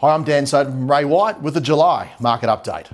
Hi, I'm Dan Soden from Ray White with the July market update.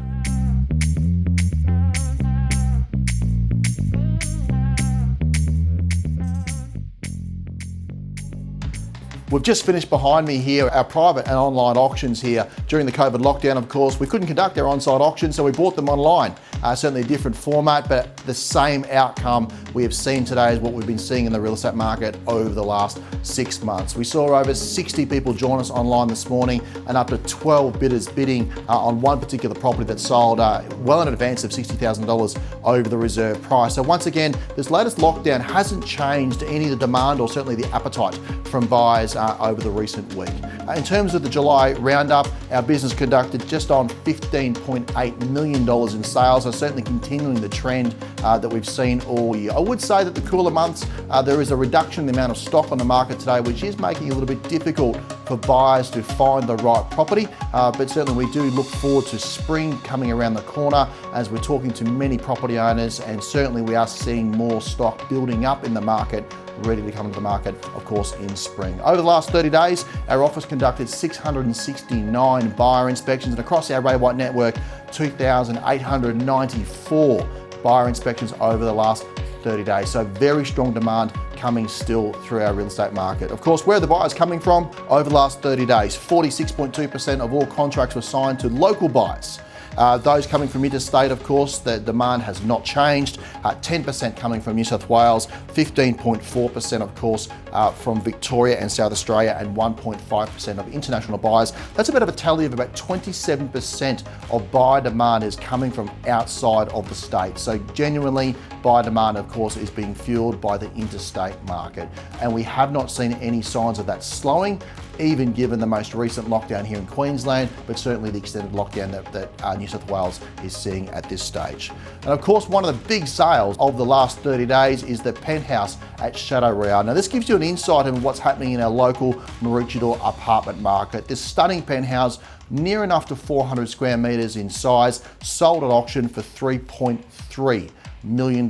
We've just finished behind me here our private and online auctions here. During the COVID lockdown, of course, we couldn't conduct our on-site auctions, so we brought them online. Certainly a different format, but the same outcome we have seen today is what we've been seeing in the real estate market over the last 6 months. We saw over 60 people join us online this morning and up to 12 bidders bidding on one particular property that sold well in advance of $60,000 over the reserve price. So once again, this latest lockdown hasn't changed any of the demand or certainly the appetite from buyers over the recent week. In terms of the July roundup, our business conducted just on $15.8 million in sales, so certainly continuing the trend that we've seen all year. I would say that the cooler months, there is a reduction in the amount of stock on the market today, which is making it a little bit difficult for buyers to find the right property, but certainly we do look forward to spring coming around the corner as we're talking to many property owners, and certainly we are seeing more stock building up in the market ready to come to the market, of course, in spring. Over the last 30 days, our office conducted 669 buyer inspections, and across our Ray White network, 2,894 buyer inspections over the last 30 days. So very strong demand coming still through our real estate market. Of course, where are the buyers coming from? Over the last 30 days, 46.2% of all contracts were signed to local buyers. Those coming from interstate, of course, the demand has not changed. 10% coming from New South Wales, 15.4% of course from Victoria and South Australia, and 1.5% of international buyers. That's a bit of a tally of about 27% of buyer demand is coming from outside of the state. So genuinely, buyer demand, of course, is being fueled by the interstate market. And we have not seen any signs of that slowing, even given the most recent lockdown here in Queensland, but certainly the extended lockdown that New South Wales is seeing at this stage. And of course, one of the big sales of the last 30 days is the Penthouse at Shadow Royale. Now, this gives you an insight into what's happening in our local Maroochydore apartment market. This stunning penthouse, near enough to 400 square metres in size, sold at auction for $3.3 million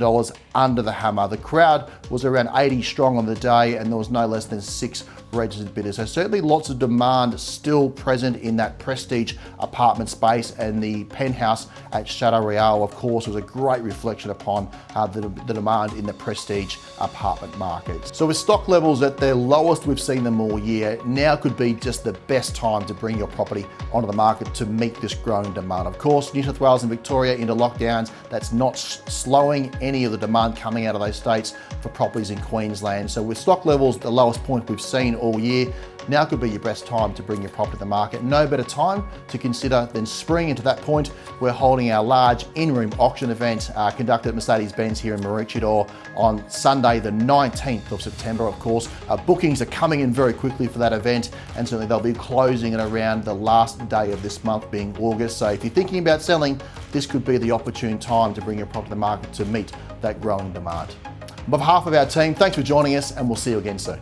under the hammer. The crowd was around 80 strong on the day, and there was no less than 6 registered bidders. So certainly lots of demand still present in that prestige apartment space, and the Penthouse at Shadow Royale, of course, was a great reflection upon the demand in the prestige apartment market. So with stock levels at their lowest we've seen them all year, now could be just the best time to bring your property onto the market to meet this growing demand. Of course, New South Wales and Victoria into lockdowns, that's not slowing any of the demand coming out of those states for properties in Queensland. So with stock levels at the lowest point we've seen all year, now could be your best time to bring your property to the market. No better time to consider than spring. And to that point, we're holding our large in-room auction event conducted at Mercedes-Benz here in Maroochydore on Sunday, the 19th of September, of course. Bookings are coming in very quickly for that event, and certainly they'll be closing at around the last day of this month, being August. So if you're thinking about selling, this could be the opportune time to bring your property to the market to meet that growing demand. On behalf of our team, thanks for joining us, and we'll see you again soon.